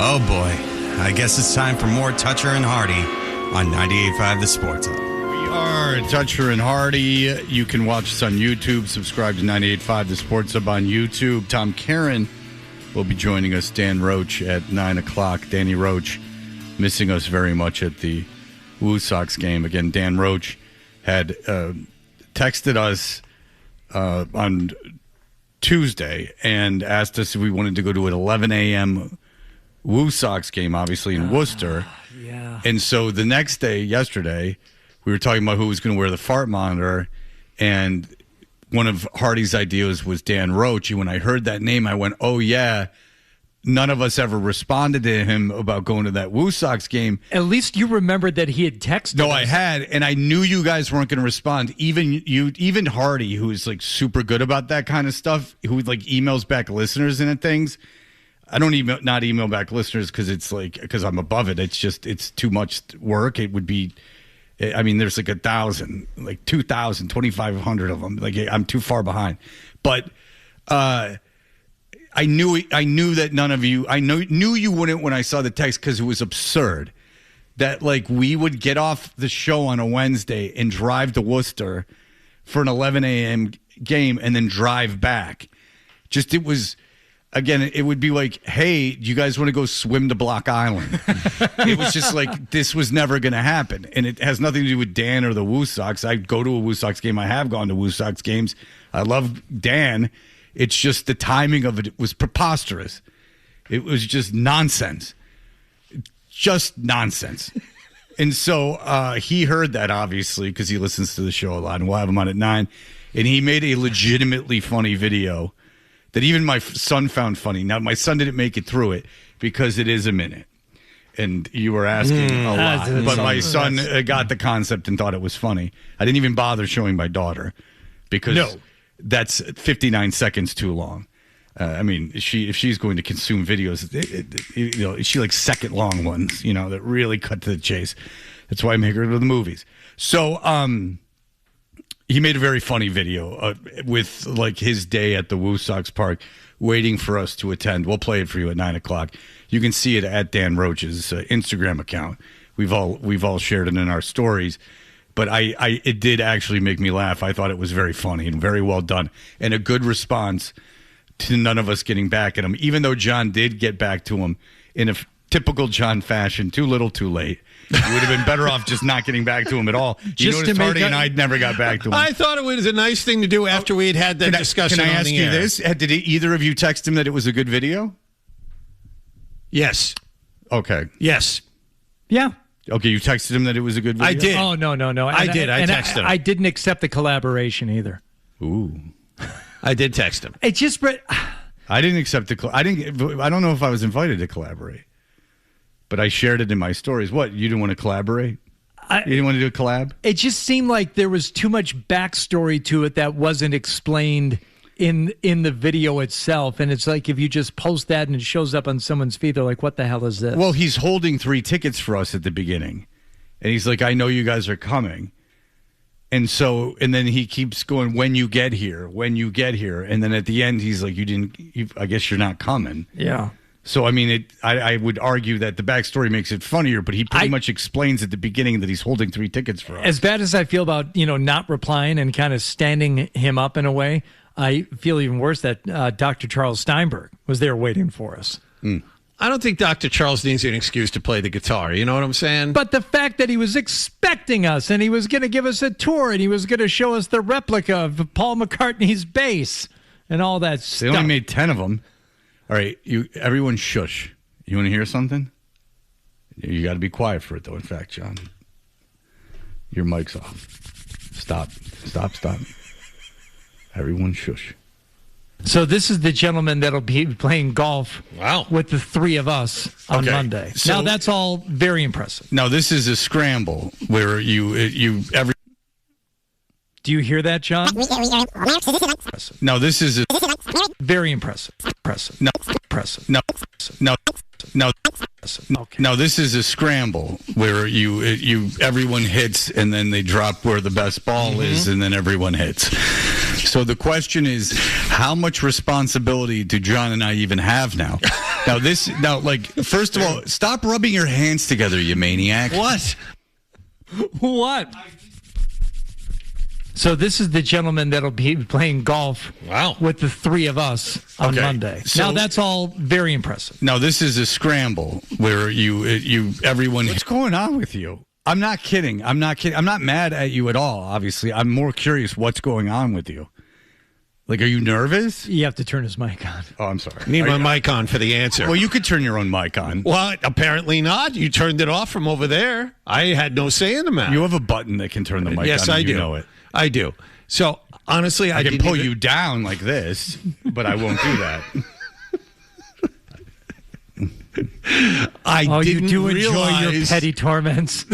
Oh boy, I guess it's time for more Toucher and Hardy on 98.5 The Sports Hub. We are Toucher and Hardy. You can watch us on YouTube. Subscribe to 98.5 The Sports Hub on YouTube. Tom Caron will be joining us. Dan Roche at 9 o'clock. Danny Roche missing us very much at the Woo Sox game. Again, Dan Roche had texted us on Tuesday and asked us if we wanted to go to an 11 a.m. Woo Sox game, obviously, in Worcester. Yeah. And so the next day, yesterday, we were talking about who was going to wear the fart monitor, and one of Hardy's ideas was Dan Roche. And when I heard that name, I went, oh, yeah. None of us ever responded to him about going to that Woo Sox game. At least you remembered that he had texted No, us. I had, and I knew you guys weren't going to respond. Even Hardy, who is like super good about that kind of stuff, who like emails back listeners and things. I don't not email back listeners because I'm above it. It's too much work. It would be, I mean, there's like 1,000, like 2,000, 2,500 of them. Like I'm too far behind. But I knew that none of you. Knew you wouldn't when I saw the text because it was absurd that like we would get off the show on a Wednesday and drive to Worcester for an 11 a.m. game and then drive back. Just it was. Again, it would be like, hey, do you guys want to go swim to Block Island? It was just like, this was never going to happen. And it has nothing to do with Dan or the Woo Sox. I go to a Woo Sox game. I have gone to Woo Sox games. I love Dan. It's just the timing of it was preposterous. It was just nonsense. Just nonsense. And so he heard that, obviously, because he listens to the show a lot. And we'll have him on at 9. And he made a legitimately funny video that even my son found funny. Now, my son didn't make it through it because it is a minute. And you were asking a lot. But my son got the concept and thought it was funny. I didn't even bother showing my daughter because that's 59 seconds too long. I mean, if she's going to consume videos, she likes second-long ones, that really cut to the chase. That's why I make her to the movies. So, he made a very funny video with like his day at the Woo Sox Park waiting for us to attend. We'll play it for you at 9 o'clock. You can see it at Dan Roche's Instagram account. We've all shared it in our stories. But it did actually make me laugh. I thought it was very funny and very well done. And a good response to none of us getting back at him. Even though John did get back to him in a typical John fashion, too little, too late. You would have been better off just not getting back to him at all. You noticed Hardy and I never got back to him. I thought it was a nice thing to do after we had that discussion. Can I ask you this? Did either of you text him that it was a good video? Yes. Okay. Yes. Yeah. Okay, you texted him that it was a good video? I did. Oh, no. I did. I texted him. I didn't accept the collaboration either. Ooh. I did text him. It just... I didn't accept the... I don't know if I was invited to collaborate. But I shared it in my stories. What? You didn't want to collaborate? You didn't want to do a collab? It just seemed like there was too much backstory to it that wasn't explained in the video itself. And it's like if you just post that and it shows up on someone's feed, they're like, what the hell is this? Well, he's holding 3 tickets for us at the beginning. And he's like, I know you guys are coming. And then he keeps going, when you get here. And then at the end, he's like, I guess you're not coming. Yeah. So, I mean, I would argue that the backstory makes it funnier, but he pretty much explains at the beginning that he's holding 3 tickets for us. As bad as I feel about, not replying and kind of standing him up in a way, I feel even worse that Dr. Charles Steinberg was there waiting for us. I don't think Dr. Charles needs an excuse to play the guitar. You know what I'm saying? But the fact that he was expecting us and he was going to give us a tour and he was going to show us the replica of Paul McCartney's bass and all that stuff. They only made 10 of them. All right, everyone shush. You want to hear something? You got to be quiet for it, though. In fact, John, your mic's off. Stop. Everyone shush. So this is the gentleman that'll be playing golf with the 3 of us on Monday. So, now, that's all very impressive. Now, this is a scramble where every... Do you hear that, John? No, this is a... Very impressive. No. Impressive. No. Okay. No, this is a scramble where everyone hits and then they drop where the best ball is and then everyone hits. So the question is, how much responsibility do John and I even have now? First of all, stop rubbing your hands together, you maniac. What? What? So this is the gentleman that'll be playing golf with the three of us on Monday. So, now, that's all very impressive. Now, this is a scramble where everyone... What's going on with you? I'm not kidding. I'm not mad at you at all, obviously. I'm more curious what's going on with you. Like, are you nervous? You have to turn his mic on. Oh, I'm sorry. Need my mic on for the answer. Well, you could turn your own mic on. Well, apparently not. You turned it off from over there. I had no say in the matter. You have a button that can turn the mic on. Yes, I do. You know it. I do. So, honestly, I can pull you down like this, but I won't do that. You do enjoy your petty torments.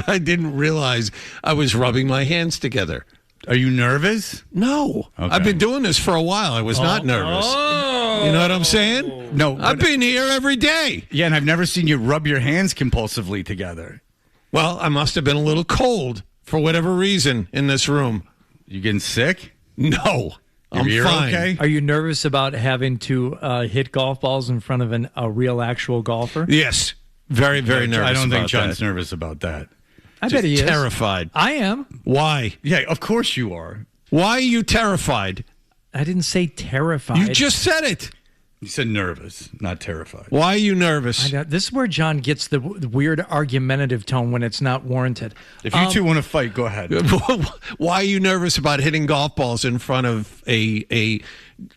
I didn't realize I was rubbing my hands together. Are you nervous? No. Okay. I've been doing this for a while. I was not nervous. You know what I'm saying? No. I've been here every day. Yeah, and I've never seen you rub your hands compulsively together. Well, I must have been a little cold for whatever reason in this room. You getting sick? No. I'm fine. Okay? Are you nervous about having to hit golf balls in front of a real, actual golfer? Yes. Very, very nervous. I don't think about John's that. nervous about that. I bet he is. Terrified. I am. Why? Yeah, of course you are. Why are you terrified? I didn't say terrified. You just said it. You said nervous, not terrified. Why are you nervous? I know. This is where John gets the weird argumentative tone when it's not warranted. If you two want to fight, go ahead. Why are you nervous about hitting golf balls in front of a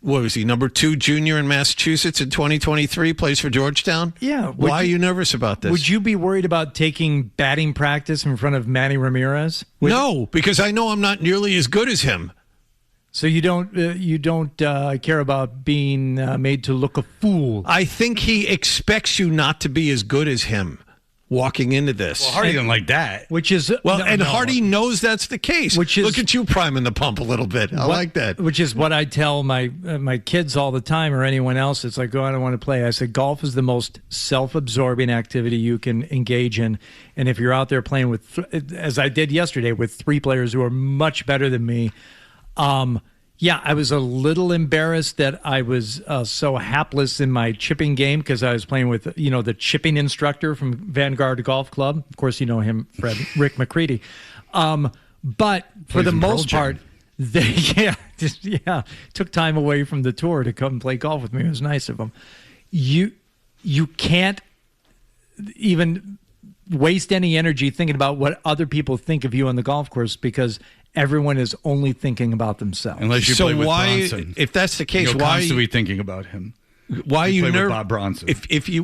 what was he, number 2 junior in Massachusetts in 2023, plays for Georgetown? Yeah. Why are you nervous about this? Would you be worried about taking batting practice in front of Manny Ramirez? No, because I know I'm not nearly as good as him. So you don't care about being made to look a fool. I think he expects you not to be as good as him walking into this. Well, Hardy didn't like that. Which is Hardy knows that's the case. Look at you priming the pump a little bit. I like that. Which is what I tell my kids all the time, or anyone else. It's like, I don't want to play. I said, golf is the most self-absorbing activity you can engage in, and if you're out there playing with, as I did yesterday, with 3 players who are much better than me. Yeah, I was a little embarrassed that I was so hapless in my chipping game because I was playing with, the chipping instructor from Vanguard Golf Club. Of course, you know him, Rick McCready. But for the most part, they took time away from the tour to come play golf with me. It was nice of them. You can't even waste any energy thinking about what other people think of you on the golf course because everyone is only thinking about themselves. Unless you play with Bronson. If that's the case, You're why constantly thinking about him? Why are you nervous? nervous? Bob Bronson.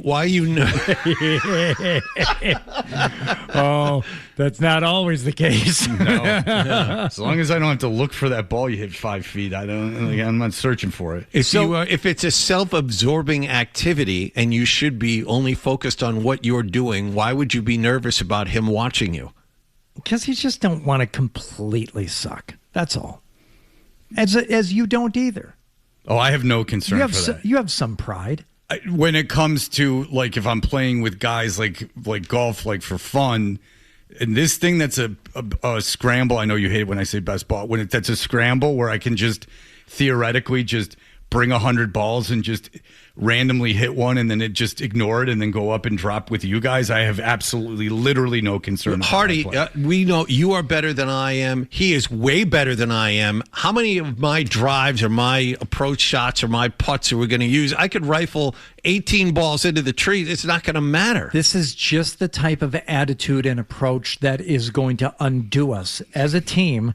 Why are you nervous? Oh, that's not always the case. No. Yeah. As long as I don't have to look for that ball you hit 5 feet, I'm not searching for it. If it's a self-absorbing activity and you should be only focused on what you're doing, why would you be nervous about him watching you? Because you just don't want to completely suck. That's all. As you don't either. Oh, I have no concern for that. You have some pride. When it comes to, like, if I'm playing with guys like golf, like, for fun, and this thing that's a scramble, I know you hate it when I say best ball, that's a scramble where I can just theoretically just bring 100 balls and just randomly hit one and then just ignore it and then go up and drop with you guys, I have absolutely, literally no concern. Hardy, we know you are better than I am. He is way better than I am. How many of my drives or my approach shots or my putts are we going to use? I could rifle 18 balls into the tree. It's not going to matter. This is just the type of attitude and approach that is going to undo us as a team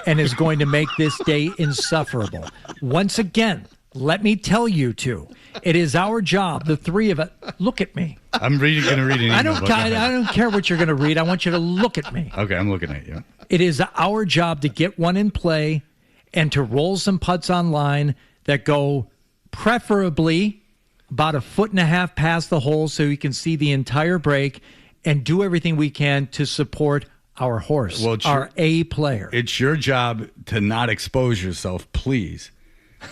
and is going to make this day insufferable. Once again, let me tell you two, it is our job, the 3 of us. Look at me. I'm going to read an email. I don't care what you're going to read. I want you to look at me. Okay, I'm looking at you. It is our job to get one in play and to roll some putts online that go preferably about 1.5 feet past the hole so you can see the entire break and do everything we can to support our horse, our A player. It's your job to not expose yourself, please.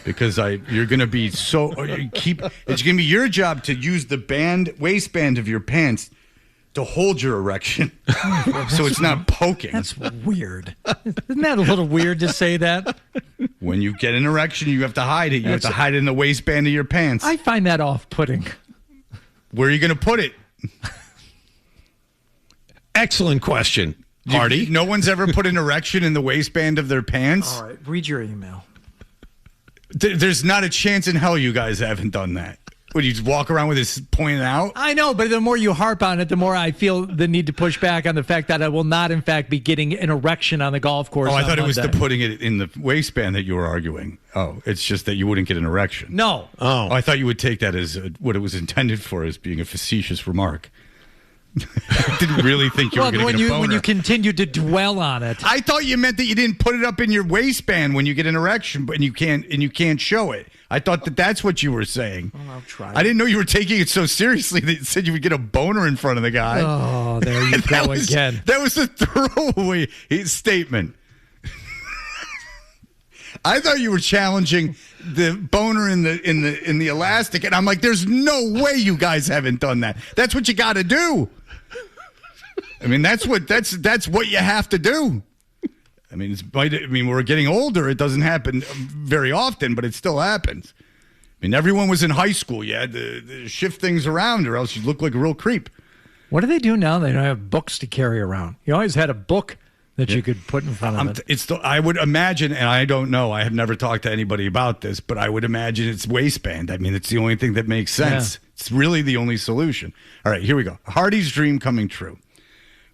Because you're going to be it's going to be your job to use the waistband of your pants to hold your erection so it's not poking. That's weird. Isn't that a little weird to say that? When you get an erection, you have to hide it. You have to hide it in the waistband of your pants. I find that off-putting. Where are you going to put it? Excellent question, Hardy. No one's ever put an erection in the waistband of their pants? All right, read your email. There's not a chance in hell you guys haven't done that. Would you just walk around with this pointed out? I know, but the more you harp on it, the more I feel the need to push back on the fact that I will not, in fact, be getting an erection on the golf course. Oh, I thought it was Monday. the putting it in the waistband that you were arguing. Oh, it's just that you wouldn't get an erection. No. Oh, I thought you would take that as what it was intended for, as being a facetious remark. I didn't really think you were going to get a boner. When you continue to dwell on it. I thought you meant that you didn't put it up in your waistband when you get an erection, but you can't show it. I thought that's what you were saying. Well, I'll try. I didn't know you were taking it so seriously that you said you would get a boner in front of the guy. Oh, there you go again. That was a throwaway statement. I thought you were challenging the boner in the elastic, and I'm like, there's no way you guys haven't done that. That's what you got to do. I mean, that's what you have to do. I mean, we're getting older. It doesn't happen very often, but it still happens. I mean, everyone was in high school. You had to shift things around, or else you look like a real creep. What do they do now? They don't have books to carry around. You always had a book that you could put in front of it. I would imagine, and I don't know, I have never talked to anybody about this, but I would imagine it's waistband. I mean, it's the only thing that makes sense. Yeah. It's really the only solution. All right, here we go. Hardy's dream coming true.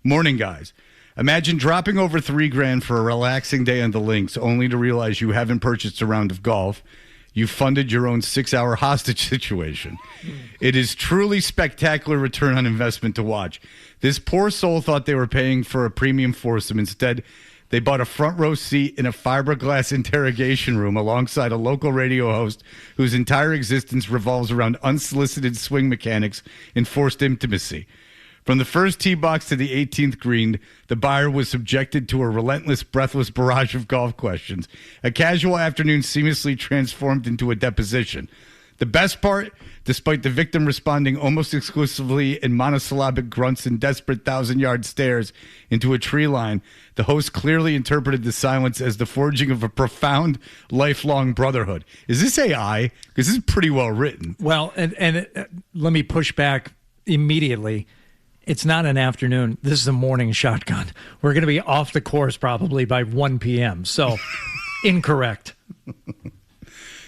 Morning, guys. Imagine dropping over $3,000 for a relaxing day on the links, only to realize you haven't purchased a round of golf. You funded your own 6-hour hostage situation. It is truly spectacular return on investment to watch. This poor soul thought they were paying for a premium foursome. Instead, they bought a front row seat in a fiberglass interrogation room alongside a local radio host whose entire existence revolves around unsolicited swing mechanics and forced intimacy. From the first tee box to the 18th green, the buyer was subjected to a relentless, breathless barrage of golf questions. A casual afternoon seamlessly transformed into a deposition. The best part, despite the victim responding almost exclusively in monosyllabic grunts and desperate 1,000-yard stares into a tree line, the host clearly interpreted the silence as the forging of a profound, lifelong brotherhood. Is this AI? Because this is pretty well written. Well, and let me push back immediately. It's not an afternoon. This is a morning shotgun. We're going to be off the course probably by 1 p.m. So, incorrect.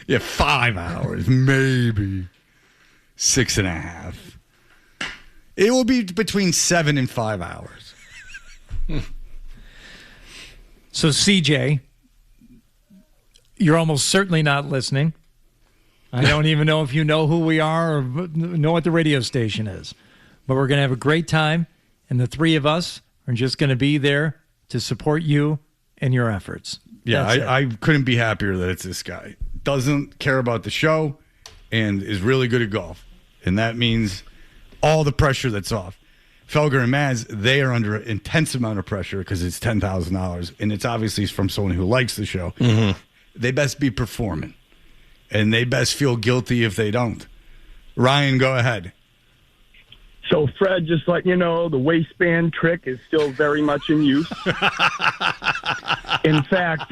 Yeah, 5 hours, maybe 6.5. It will be between 7 and 5 hours. So, CJ, you're almost certainly not listening. I don't even know if you know who we are or know what the radio station is. But we're going to have a great time, and the three of us are just going to be there to support you and your efforts. Yeah, I couldn't be happier that it's this guy. Doesn't care about the show and is really good at golf. And that means all the pressure that's off. Felger and Maz, they are under an intense amount of pressure because it's $10,000, and it's obviously from someone who likes the show. Mm-hmm. They best be performing, and they best feel guilty if they don't. Ryan, go ahead. So, Fred, just let you know, the waistband trick is still very much in use. In fact,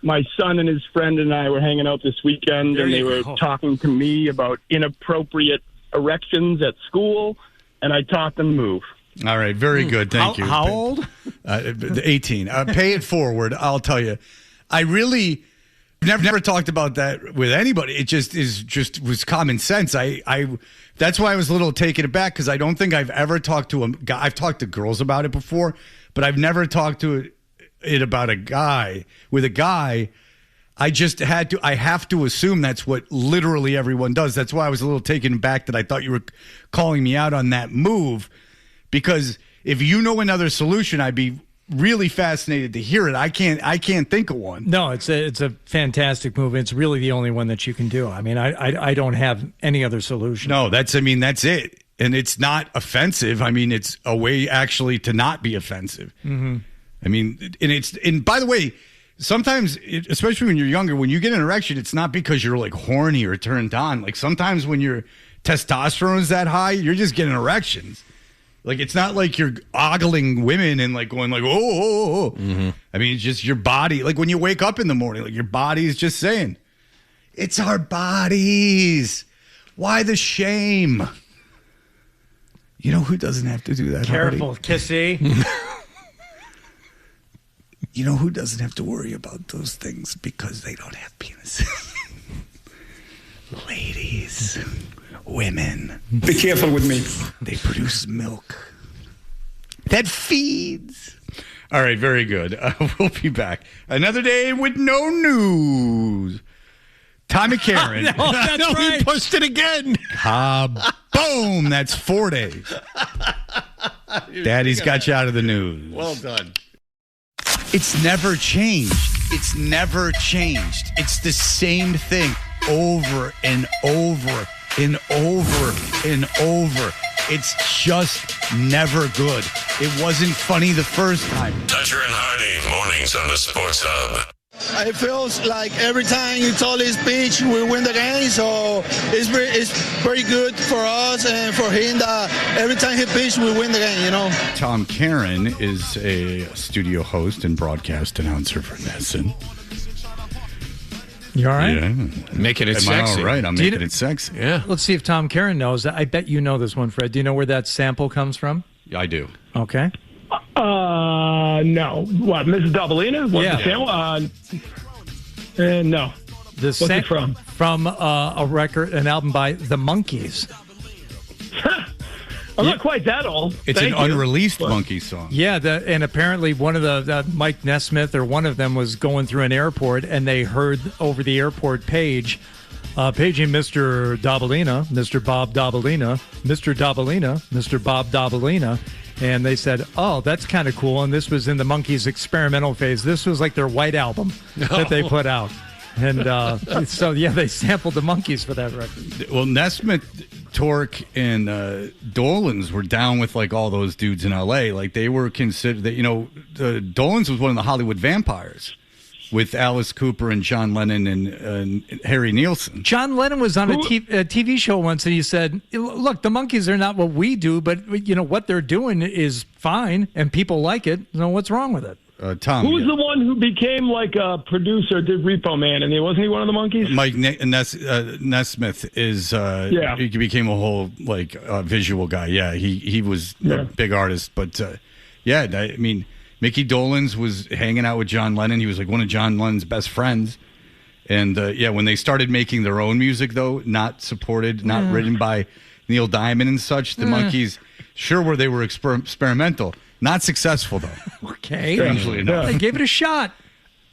my son and his friend and I were hanging out this weekend, and they were talking to me about inappropriate erections at school, and I taught them to move. All right, very good. Thank you. How old? 18. Pay it forward. I'll tell you. I really never talked about that with anybody. It was common sense. That's why I was a little taken aback, because I don't think I've ever talked to a guy. I've talked to girls about it before, but I've never talked to it about a guy. With a guy, I have to assume that's what literally everyone does. That's why I was a little taken aback that I thought you were calling me out on that move, because if you know another solution, I'd be really fascinated to hear it. I can't think of one. No, it's a fantastic move. It's really the only one that you can do. I mean, I don't have any other solution. No, that's it. And it's not offensive. I mean, it's a way actually to not be offensive. Mm-hmm. I mean, and by the way, sometimes, especially when you're younger, when you get an erection, it's not because you're like horny or turned on. Like sometimes when your testosterone is that high, you're just getting erections. Like, it's not like you're ogling women and like going like, oh. Mm-hmm. I mean, it's just your body. Like when you wake up in the morning, like your body is just saying, it's our bodies. Why the shame? You know who doesn't have to do that? Careful, Hardy? Kissy. You know who doesn't have to worry about those things because they don't have penises? Ladies, women. Be careful with me. They produce milk that feeds. All right, very good. We'll be back. Another day with no news. Tommy Caron. That's right. He pushed it again. Boom. That's 4 days. Daddy's got you out of the news. Well done. It's never changed. It's never changed. It's the same thing over and over and over and over. It's just never good. It wasn't funny the first time. Toucher and Hardy, mornings on the Sports Hub. It feels like every time you tell his pitch, we win the game. So it's very good for us and for him that every time he pitch, we win the game, you know. Tom Caron is a studio host and broadcast announcer for NESN. You all right? Yeah. Making it Am sexy. I all right? I'm Do you making know- it sexy. Yeah. Let's see if Tom Caron knows. I bet you know this one, Fred. Do you know where that sample comes from? I do. Okay. No. What, Mrs. Doubleina? What, Yeah. No. This What's it from? From an album by The Monkees. I'm not quite that old. It's Thank an you. unreleased But- Monkey song. Yeah, and apparently one of the Mike Nesmith or one of them was going through an airport, and they heard over the airport page, paging Mr. Doubleina, Mr. Bob Doubleina, Mr. Doubleina, Mr. Bob Doubleina, and they said, "Oh, that's kind of cool." And this was in the Monkees' experimental phase. This was like their White Album that they put out, and so yeah, they sampled the Monkees for that record. Well, Nesmith, Torque, and Dolenz were down with like all those dudes in L.A. Like they were considered that, Dolenz was one of the Hollywood vampires with Alice Cooper and John Lennon and Harry Nilsson. John Lennon was on a TV show once, and he said, "Look, the Monkees are not what we do, but what they're doing is fine, and people like it. So what's wrong with it?" Tom, Who was the one who became like a producer, did Repo Man, and wasn't he one of the Monkees? Mike Nesmith is he became a whole visual guy. Yeah, he was a big artist, but I mean, Mickey Dolenz was hanging out with John Lennon. He was like one of John Lennon's best friends. And when they started making their own music, though, not supported, not written by Neil Diamond and such, the Monkees they were experimental. Not successful, though. Okay. Strangely enough. They gave it a shot.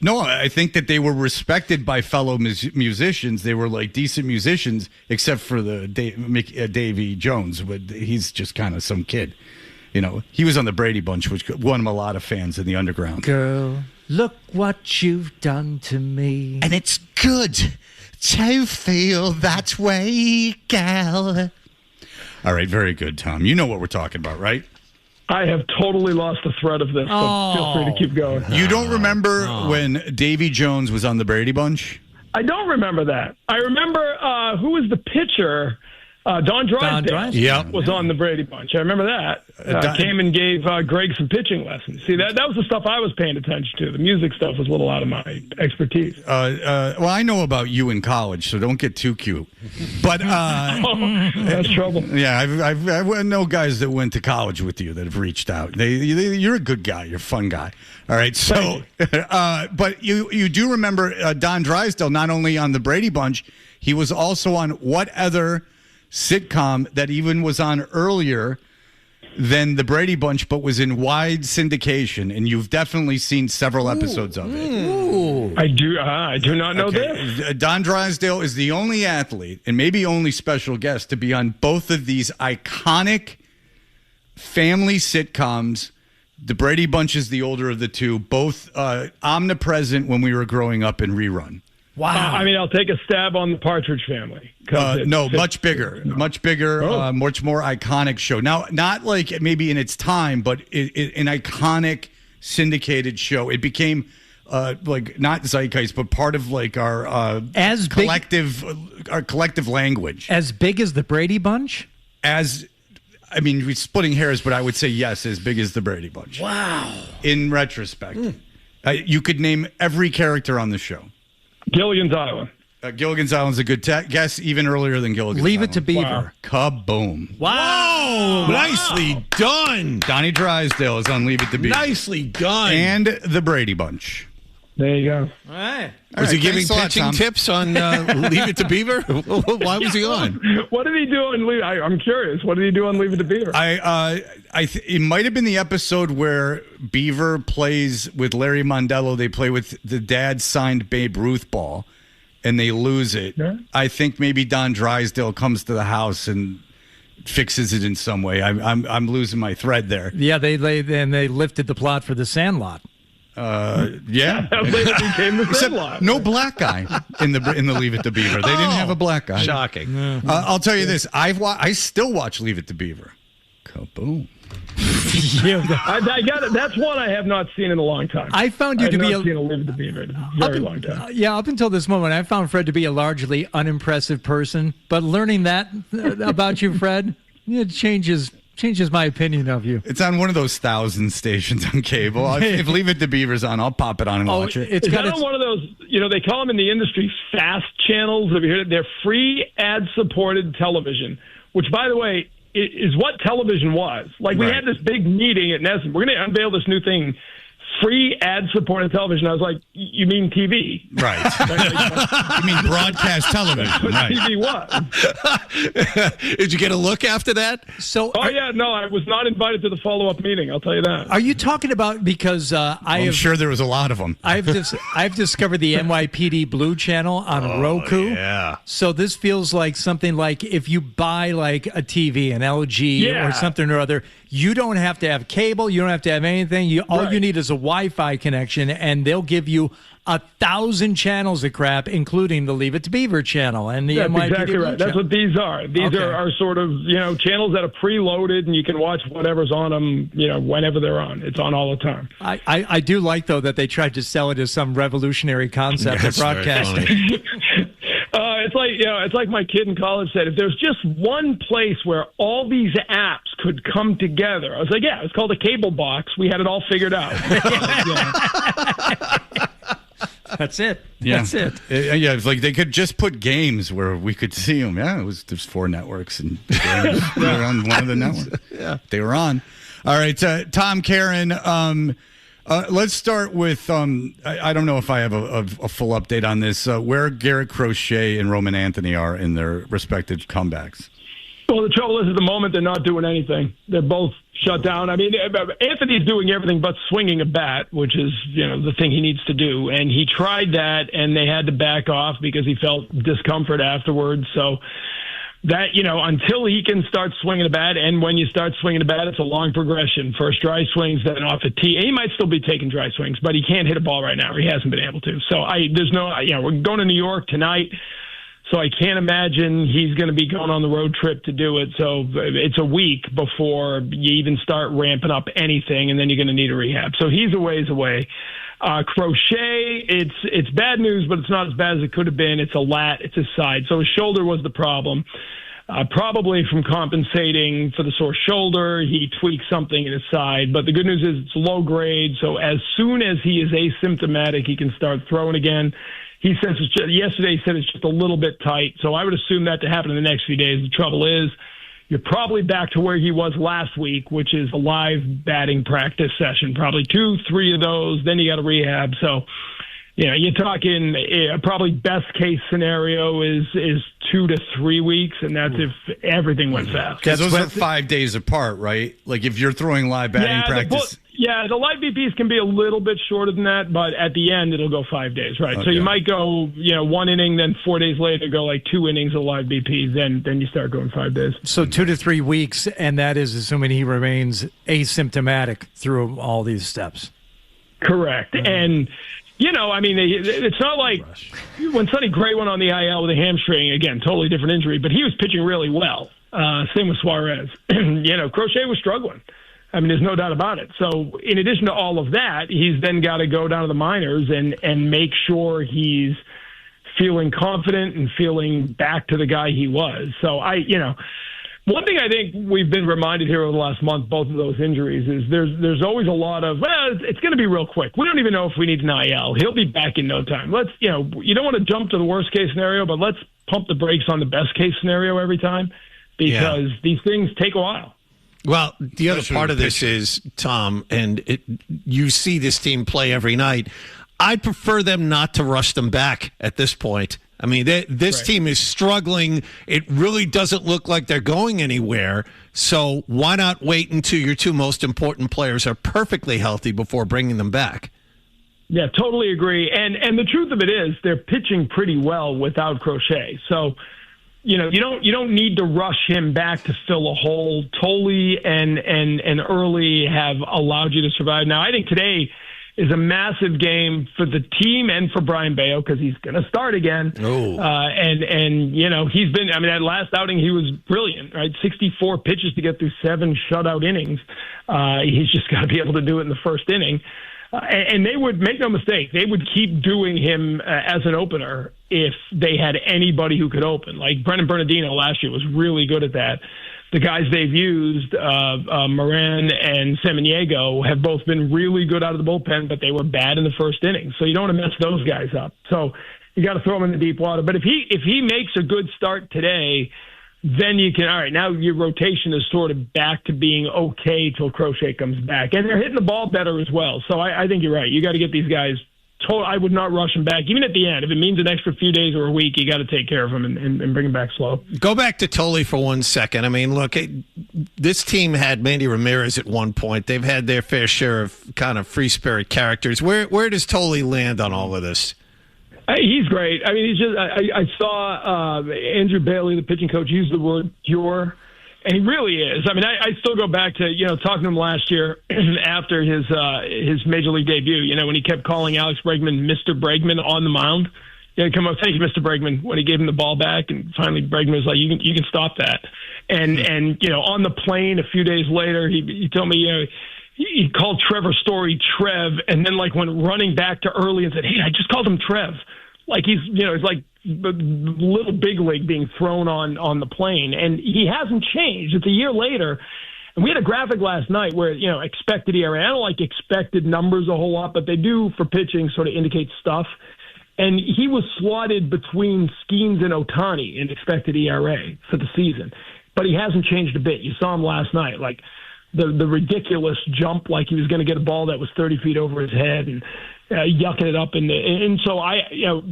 No, I think that they were respected by fellow musicians. They were like decent musicians, except for the Davy Jones, but he's just kind of some kid. He was on the Brady Bunch, which won him a lot of fans in the underground. Girl, look what you've done to me. And it's good to feel that way, gal. All right, very good, Tom. You know what we're talking about, right? I have totally lost the thread of this, but feel free to keep going. You don't remember when Davy Jones was on the Brady Bunch? I don't remember that. I remember who was the pitcher. Don Drysdale was on the Brady Bunch. I remember that. Came and gave Greg some pitching lessons. See, that was the stuff I was paying attention to. The music stuff was a little out of my expertise. Well, I know about you in college, so don't get too cute. But that's trouble. Yeah, I know guys that went to college with you that have reached out. You're a good guy. You're a fun guy. All right, so but you do remember Don Drysdale not only on the Brady Bunch, he was also on what other sitcom that even was on earlier than the Brady Bunch, but was in wide syndication, and you've definitely seen several episodes of it. Ooh. I do not know this. Don Drysdale is the only athlete, and maybe only special guest, to be on both of these iconic family sitcoms. The Brady Bunch is the older of the two, both omnipresent when we were growing up in rerun. Wow. I'll take a stab on the Partridge Family. No, much bigger, much more iconic show. Now, not like maybe in its time, but an iconic syndicated show. It became not zeitgeist, but part of like our collective language. As big as the Brady Bunch? I mean, we're splitting hairs, but I would say yes, as big as the Brady Bunch. Wow. In retrospect, you could name every character on the show. Gilligan's Island. Gilligan's Island's a good guess, even earlier than Gilligan's Leave Island. It to Beaver. Wow. Kaboom. Wow. Nicely done. Donnie Drysdale is on Leave It to Beaver. Nicely done. And the Brady Bunch. There you go. All right. Was he giving thanks a lot, pitching tips on Leave It to Beaver? Why was he on? What did he do on Leave? I'm curious. What did he do on Leave It to Beaver? It might have been the episode where Beaver plays with Larry Mondello. They play with the dad's signed Babe Ruth ball, and they lose it. Yeah. I think maybe Don Drysdale comes to the house and fixes it in some way. I'm losing my thread there. Yeah, they lifted the plot for The Sandlot. Yeah. Later became the Sandlot. No black guy in the Leave It to Beaver. They didn't have a black guy. Shocking. I'll tell you this. I still watch Leave It to Beaver. Kaboom. I got it. That's one I have not seen in a long time. I found you to be seen a Leave It to Beaver in a very long time. Up until this moment, I found Fred to be a largely unimpressive person. But learning that about you, Fred, it changes my opinion of you. It's on one of those 1,000 stations on cable. If Leave It to Beaver's on, I'll pop it on and watch it. It's on one of those, they call them in the industry fast channels. Have you heard it? They're free ad-supported television, which, by the way, is what television was. Like, we had this big meeting at NESN. We're going to unveil this new thing, free ad-supported television. I was like, you mean TV? Right. You mean broadcast television. That's what right. TV was. Did you get a look after that? No, I was not invited to the follow-up meeting, I'll tell you that. Are you talking about, because I'm sure there was a lot of them. I've discovered the NYPD Blue channel on Roku. Yeah. So this feels like something like if you buy like a TV, an LG or something or other, you don't have to have cable. You don't have to have anything. All you need is a Wi-Fi connection, and they'll give you 1,000 channels of crap, including the Leave It to Beaver channel and the NYPD exactly right. That's what these are. These are sort of channels that are preloaded, and you can watch whatever's on them, whenever they're on. It's on all the time. I do like though that they tried to sell it as some revolutionary concept of broadcasting. It's like my kid in college said, if there's just one place where all these apps could come together, I was like, it's called a cable box. We had it all figured out. That's it. Yeah. That's it. It's like they could just put games where we could see them. Yeah, there's 4 networks, and they were on one of the networks. Yeah, they were on. All right, Tom Caron. Let's start with, I don't know if I have a full update on this, where Garrett, Crochet, and Roman Anthony are in their respective comebacks. Well, the trouble is, at the moment, they're not doing anything. They're both shut down. I mean, Anthony's doing everything but swinging a bat, which is, the thing he needs to do. And he tried that, and they had to back off because he felt discomfort afterwards. So that, until he can start swinging a bat, and when you start swinging a bat, it's a long progression. First dry swings, then off a tee. He might still be taking dry swings, but he can't hit a ball right now. Or he hasn't been able to. So we're going to New York tonight. So I can't imagine he's going to be going on the road trip to do it. So it's a week before you even start ramping up anything, and then you're going to need a rehab. So he's a ways away. Crochet, it's bad news, but it's not as bad as it could have been. It's a lat, it's his side. So his shoulder was the problem. Probably from compensating for the sore shoulder, he tweaked something in his side. But the good news is it's low grade. So as soon as he is asymptomatic, he can start throwing again. He says yesterday he said it's just a little bit tight. So I would assume that to happen in the next few days. The trouble is you're probably back to where he was last week, which is a live batting practice session, probably 2-3 of those. Then you got a rehab. So, you're talking probably best case scenario is 2 to 3 weeks, and that's if everything went fast. Because those are 5 days apart, right? Like if you're throwing live batting practice. The live BPs can be a little bit shorter than that, but at the end it'll go 5 days, right? Okay. So you might go, 1 inning, then 4 days later go like 2 innings of live BPs, then you start going 5 days. So 2 to 3 weeks, and that is assuming he remains asymptomatic through all these steps. Correct. Mm-hmm. And it's not like when Sonny Gray went on the IL with a hamstring, again, totally different injury, but he was pitching really well. Same with Suarez. Crochet was struggling. I mean, there's no doubt about it. So in addition to all of that, he's then got to go down to the minors and make sure he's feeling confident and feeling back to the guy he was. So One thing I think we've been reminded here over the last month, both of those injuries, is there's always a lot of, it's going to be real quick. We don't even know if we need an IL. He'll be back in no time. You don't want to jump to the worst case scenario, but let's pump the brakes on the best case scenario every time, because these things take a while. Well, the other part of this is, Tom, and you see this team play every night. I prefer them not to rush them back at this point. I mean, this team is struggling. It really doesn't look like they're going anywhere. So why not wait until your two most important players are perfectly healthy before bringing them back? Yeah, totally agree. And the truth of it is they're pitching pretty well without Crochet. So, you don't need to rush him back to fill a hole. Tolle and Early have allowed you to survive. Now, I think today is a massive game for the team and for Brian Bayo, because he's going to start again. Oh. He's been, that last outing, he was brilliant, right? 64 pitches to get through 7 shutout innings. He's just got to be able to do it in the first inning. And they would, make no mistake, they would keep doing him as an opener if they had anybody who could open. Like Brendan Bernardino last year was really good at that. The guys they've used, Moran and Samaniego, have both been really good out of the bullpen, but they were bad in the first inning. So you don't want to mess those guys up. So you got to throw them in the deep water. But if he makes a good start today, then you can, all right, now your rotation is sort of back to being okay till Crochet comes back. And they're hitting the ball better as well. So I think you're right. You got to get these guys. I would not rush him back, even at the end. If it means an extra few days or a week, you got to take care of him and bring him back slow. Go back to Tolle for 1 second. I mean, look, this team had Mandy Ramirez at one point. They've had their fair share of kind of free spirit characters. Where does Tolle land on all of this? He's great. I mean, he's just. I saw Andrew Bailey, the pitching coach, use the word pure. And he really is. I mean, I still go back to, talking to him last year after his major league debut, when he kept calling Alex Bregman Mr. Bregman on the mound. Come up, thank you, Mr. Bregman, when he gave him the ball back. And finally, Bregman was like, you can stop that. And on the plane a few days later, he told me, he called Trevor Story Trev, and then went running back to Early and said, hey, I just called him Trev. Like he's like the little big league being thrown on the plane, and he hasn't changed. It's a year later, and we had a graphic last night where expected ERA. I don't like expected numbers a whole lot, but they do for pitching sort of indicate stuff. And he was slotted between Skeens and Ohtani in expected ERA for the season, but he hasn't changed a bit. You saw him last night, like the ridiculous jump, like he was going to get a ball that was 30 feet over his head and yucking it up. And so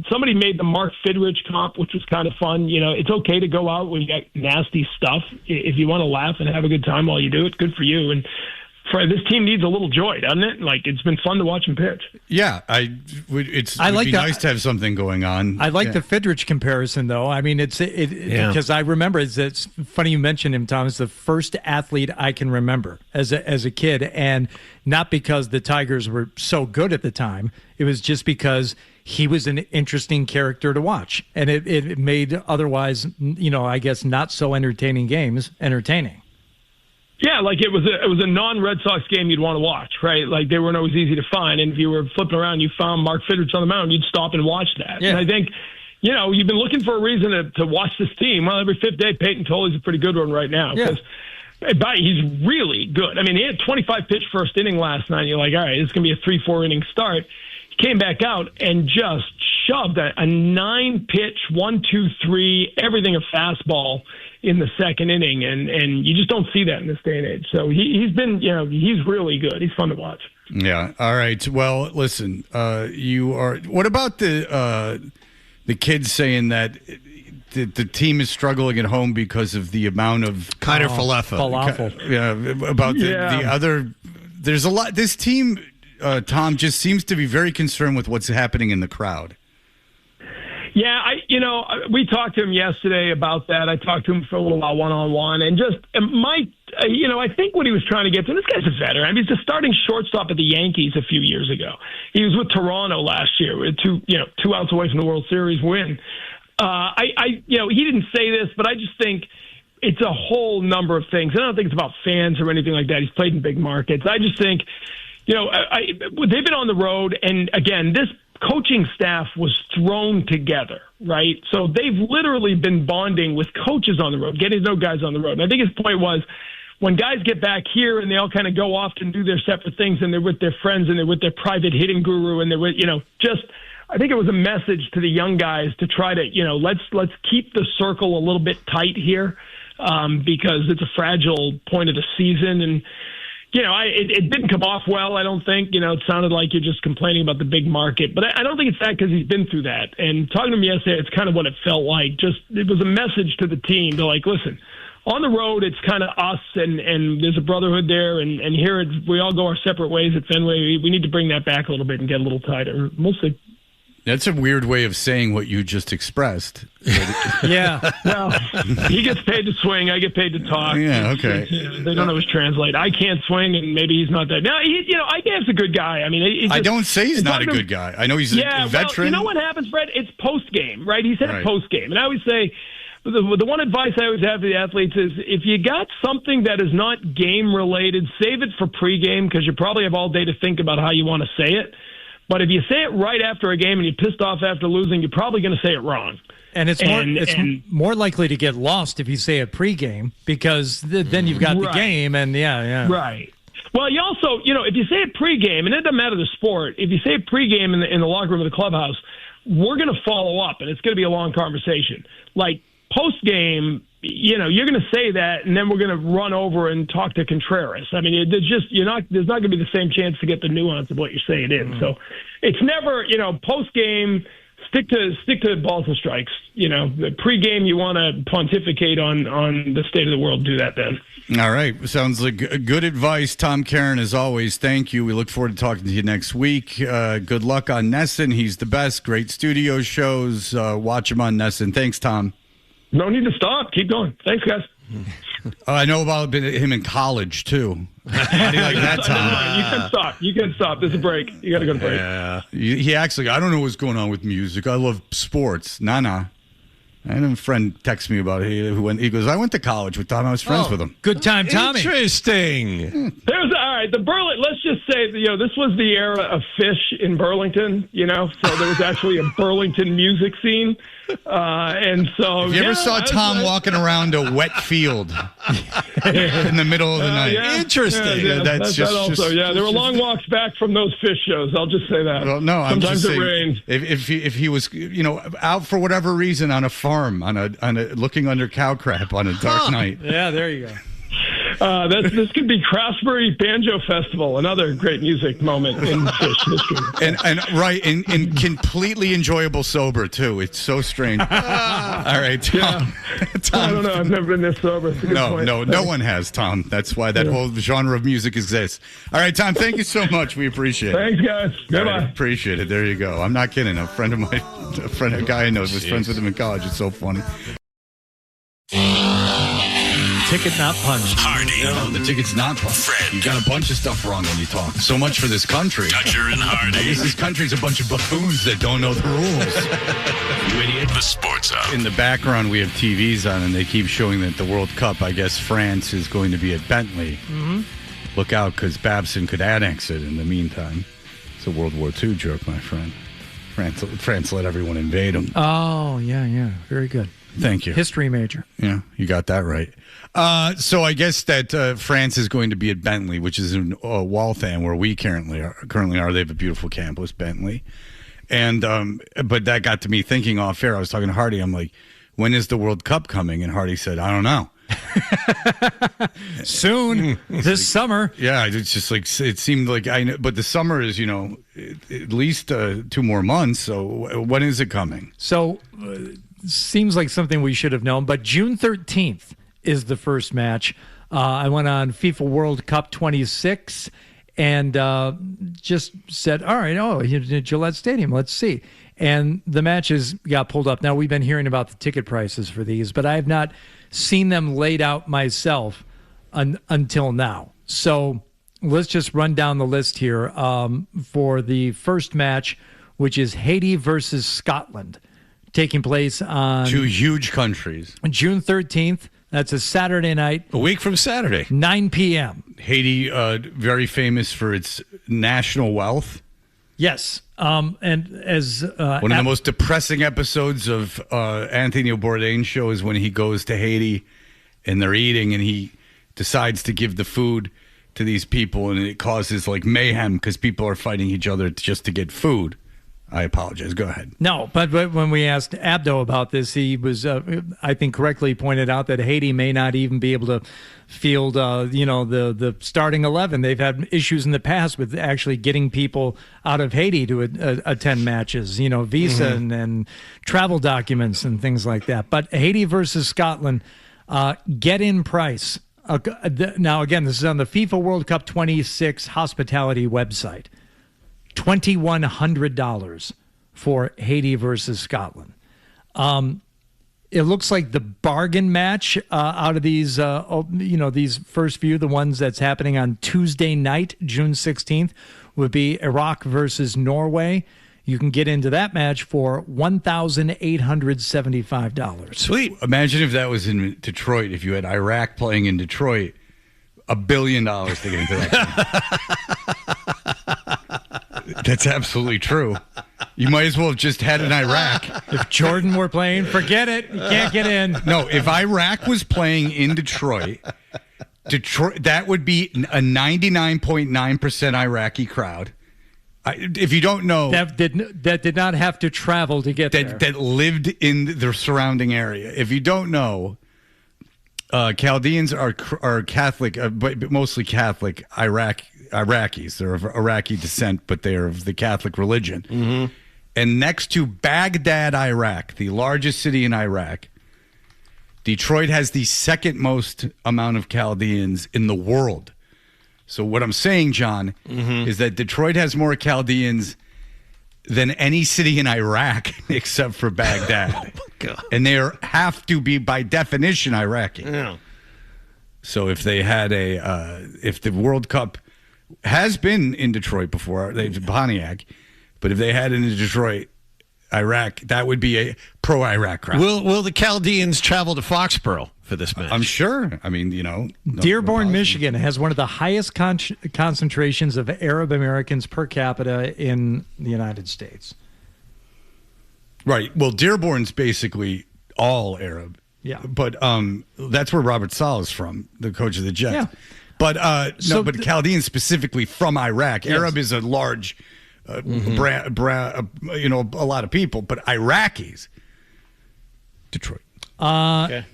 somebody made the Mark Fidrich comp, which was kind of fun. It's okay to go out when you got nasty stuff. If you want to laugh and have a good time while you do it, good for you. And this team needs a little joy, doesn't it? Like, it's been fun to watch him pitch. Yeah, it would be nice to have something going on. I like the Fidrich comparison, though. I mean, because I remember it's funny you mentioned him, Tom. It's the first athlete I can remember as a kid, and not because the Tigers were so good at the time. It was just because he was an interesting character to watch, and it made otherwise, I guess not so entertaining games entertaining. Yeah, like it was a non-Red Sox game you'd want to watch, right? Like they weren't always easy to find, and if you were flipping around, you found Mark Fidrich on the mound, you'd stop and watch that. Yeah. And I think, you've been looking for a reason to watch this team. Well, every fifth day, Payton Tolle is a pretty good one right now because he's really good. I mean, he had 25 pitch first inning last night. You're like, all right, this is going to be a 3-4 inning start. He came back out and just shoved a 9-pitch, 1-2-3, everything a fastball in the second inning, and you just don't see that in this day and age. So he's been, he's really good. He's fun to watch. Yeah. All right. Well, listen, what about the kids saying that the team is struggling at home because of the amount of Kiner-Falefa. Falafel. Yeah. About the other, there's a lot. This team, Tom, just seems to be very concerned with what's happening in the crowd. Yeah, we talked to him yesterday about that. I talked to him for a little while one-on-one, and I think what he was trying to get to, this guy's a veteran. I mean, he's the starting shortstop at the Yankees a few years ago. He was with Toronto last year, with two outs away from the World Series win. He didn't say this, but I just think it's a whole number of things. I don't think it's about fans or anything like that. He's played in big markets. I just think, they've been on the road, and again, this coaching staff was thrown together, right? So they've literally been bonding with coaches on the road, getting to know guys on the road. And I think his point was, when guys get back here and they all kind of go off and do their separate things and they're with their friends and they're with their private hitting guru and they're with, I think it was a message to the young guys to try to, let's keep the circle a little bit tight here because it's a fragile point of the season. And, it didn't come off well, I don't think. It sounded like you're just complaining about the big market. But I don't think it's that because he's been through that. And talking to him yesterday, it's kind of what it felt like. It was a message to the team to listen, on the road, it's kind of us and there's a brotherhood there. And here we all go our separate ways at Fenway. We need to bring that back a little bit and get a little tighter. Mostly. That's a weird way of saying what you just expressed. Yeah. Well, he gets paid to swing. I get paid to talk. Yeah, okay. They don't always translate. I can't swing, and maybe he's not that. No, IKF's a good guy. I mean, I don't say he's not a good guy. I know he's a veteran. Well, you know what happens, Fred? It's post-game, right? He said it post-game. And I always say, the one advice I always have to the athletes is if you got something that is not game-related, save it for pregame because you probably have all day to think about how you want to say it. But if you say it right after a game and you're pissed off after losing, you're probably going to say it wrong. And it's more likely to get lost if you say it pregame because then you've got the game and yeah. Right. Well, you also, if you say it pregame, and it doesn't matter the sport, if you say it pregame in the locker room of the clubhouse, we're going to follow up, and it's going to be a long conversation. Like post-game, you're going to say that, and then we're going to run over and talk to Contreras. I mean, there's not going to be the same chance to get the nuance of what you're saying in. So it's never, post-game, stick to balls and strikes. The pregame, you want to pontificate on the state of the world. Do that then. All right. Sounds like good advice. Tom Caron, as always, thank you. We look forward to talking to you next week. Good luck on NESN. He's the best. Great studio shows. Watch him on NESN. Thanks, Tom. No need to stop. Keep going. Thanks, guys. I know about him in college, too. How do you like that, Tom? You can stop. There's a break. You got to go to break. Yeah. He actually, I don't know what's going on with music. I love sports. Nah. I had a friend text me about it. He goes, I went to college with Tom. I was friends with him. Good time, Tommy. Interesting. All right. Let's just say, this was the era of Fish in Burlington, so there was actually a Burlington music scene. And so, if you ever saw Tom walking around a wet field in the middle of the night? Yeah. Interesting. That's just there were long walks back from those Fish shows. I'll just say that. Well, no, sometimes it rained. If he was, out for whatever reason on a farm, on a looking under cow crap on a dark night. Yeah, there you go. This could be Craftsbury Banjo Festival, another great music moment in Fish history. And completely enjoyable sober, too. It's so strange. All right, Tom. Tom. I don't know. I've never been this sober. No one has, Tom. That's why that whole genre of music exists. All right, Tom, thank you so much. We appreciate it. Thanks, guys. Goodbye. Appreciate it. There you go. I'm not kidding. A guy I know was friends with him in college. It's so funny. Ticket not punched. Hardy. No, the ticket's not punched. Fred. You got a bunch of stuff wrong when you talk. So much for this country. Dutcher and Hardy. This country's a bunch of buffoons that don't know the rules. You idiot. The Sports Hub. In the background, we have TVs on, and they keep showing that the World Cup, I guess France is going to be at Bentley. Mm-hmm. Look out, because Babson could annex it in the meantime. It's a World War II joke, my friend. France let everyone invade them. Oh, yeah. Very good. Thank you. History major. Yeah, you got that right. So I guess that France is going to be at Bentley, which is in Waltham, where we currently are. They have a beautiful campus, Bentley. And but that got to me thinking off air. I was talking to Hardy. I'm like, when is the World Cup coming? And Hardy said, I don't know. Soon, this summer. Yeah, it's just like it seemed like I know, but the summer is at least 2 more months. So when is it coming? So seems like something we should have known. But June 13th is the first match. I went on FIFA World Cup 26 and just said, all right, Gillette Stadium, let's see. And the matches got pulled up. Now, we've been hearing about the ticket prices for these, but I have not seen them laid out myself until now. So let's just run down the list here for the first match, which is Haiti versus Scotland, taking place on 2 huge countries. June 13th. That's a Saturday night. A week from Saturday. 9 p.m. Haiti, very famous for its national wealth. Yes. And as one of the most depressing episodes of Anthony Bourdain's show is when he goes to Haiti and they're eating and he decides to give the food to these people and it causes like mayhem because people are fighting each other just to get food. I apologize. Go ahead. No, but when we asked Abdo about this, he was, I think, correctly pointed out that Haiti may not even be able to field, the starting 11. They've had issues in the past with actually getting people out of Haiti to attend matches, visa and travel documents and things like that. But Haiti versus Scotland, get-in price. Now, again, this is on the FIFA World Cup 26 hospitality website. $2,100 for Haiti versus Scotland. It looks like the bargain match out of these, these first few, the ones that's happening on Tuesday night, June 16th, would be Iraq versus Norway. You can get into that match for $1,875. Sweet. Imagine if that was in Detroit, if you had Iraq playing in Detroit, $1 billion to get into that. That's absolutely true. You might as well have just had an Iraq. If Jordan were playing, forget it. You can't get in. No, if Iraq was playing in Detroit, that would be a 99.9% Iraqi crowd. If you don't know, that did not have to travel to get there. That lived in the surrounding area. If you don't know, Chaldeans are Catholic, but mostly Catholic Iraqis. They're of Iraqi descent, but they're of the Catholic religion. Mm-hmm. And next to Baghdad, Iraq, the largest city in Iraq, Detroit has the second most amount of Chaldeans in the world. So what I'm saying, John, is that Detroit has more Chaldeans than any city in Iraq except for Baghdad. Oh, my God. And they have to be, by definition, Iraqi. Yeah. So if they had if the World Cup has been in Detroit before, they've Pontiac, but if they had it in Detroit, Iraq, that would be a pro-Iraq crowd. Will the Chaldeans travel to Foxborough for this match? I'm sure. I mean, Dearborn, Michigan has one of the highest concentrations of Arab Americans per capita in the United States. Right. Well, Dearborn's basically all Arab. Yeah. But that's where Robert Saleh is from, the coach of the Jets. Yeah. But but Chaldeans specifically from Iraq. Yes. Arab is a large, a lot of people, but Iraqis, Detroit. Okay.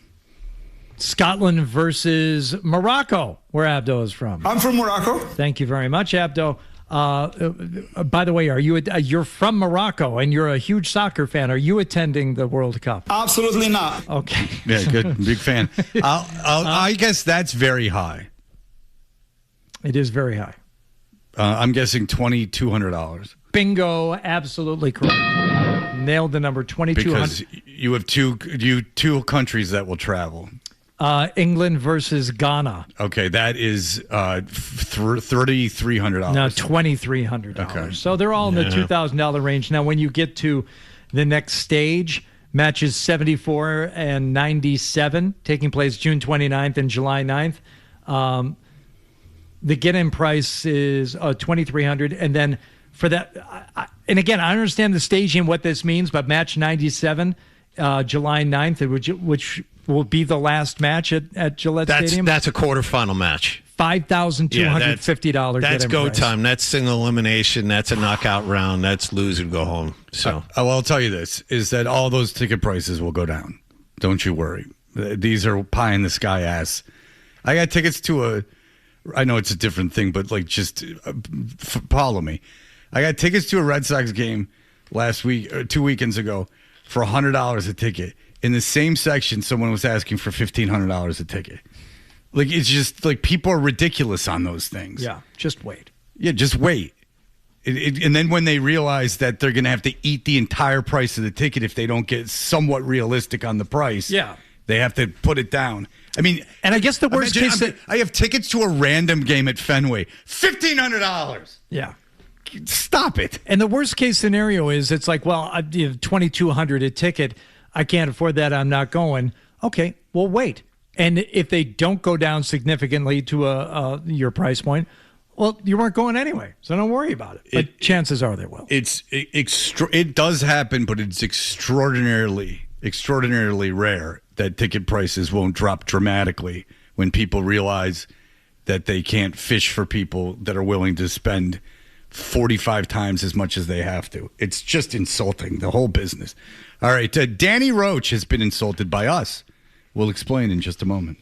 Scotland versus Morocco, where Abdo is from. I'm from Morocco. Thank you very much, Abdo. By the way, you're from Morocco and you're a huge soccer fan. Are you attending the World Cup? Absolutely not. Okay. Yeah, good. Big fan. I guess that's very high. It is very high. I'm guessing $2,200. Bingo, absolutely correct. Nailed the number, $2,200. Because you have two countries that will travel. England versus Ghana. Okay, that is $3,300. No, $2,300. Okay. So they're all in the $2,000 range. Now, when you get to the next stage, matches 74 and 97, taking place June 29th and July 9th. The get-in price is $2,300, and then for that, and again, I understand the staging, what this means, but match 97, July 9th, which will be the last match at Gillette Stadium. That's a quarterfinal match. $5,250. That's go time. That's single elimination. That's a knockout round. That's lose and go home. So, I'll tell you this: is that all those ticket prices will go down. Don't you worry. These are pie in the sky ass. I got tickets to I know it's a different thing, but just follow me. I got tickets to a Red Sox game last week, or 2 weekends ago, for $100 a ticket. In the same section, someone was asking for $1,500 a ticket. It's just people are ridiculous on those things. Yeah, just wait. Yeah, just wait. And then when they realize that they're going to have to eat the entire price of the ticket if they don't get somewhat realistic on the price, they have to put it down. I mean, and I guess the worst case, I have tickets to a random game at Fenway, $1,500. Yeah. Stop it. And the worst case scenario is it's like, well, I have $2,200 a ticket. I can't afford that. I'm not going. Okay, well, wait. And if they don't go down significantly to your price point, Well, you weren't going anyway, so don't worry about it. But chances are they will. It does happen, but it's extraordinarily rare that ticket prices won't drop dramatically when people realize that they can't fish for people that are willing to spend 45 times as much as they have to. It's just insulting, the whole business. All right, Danny Roche has been insulted by us. We'll explain in just a moment.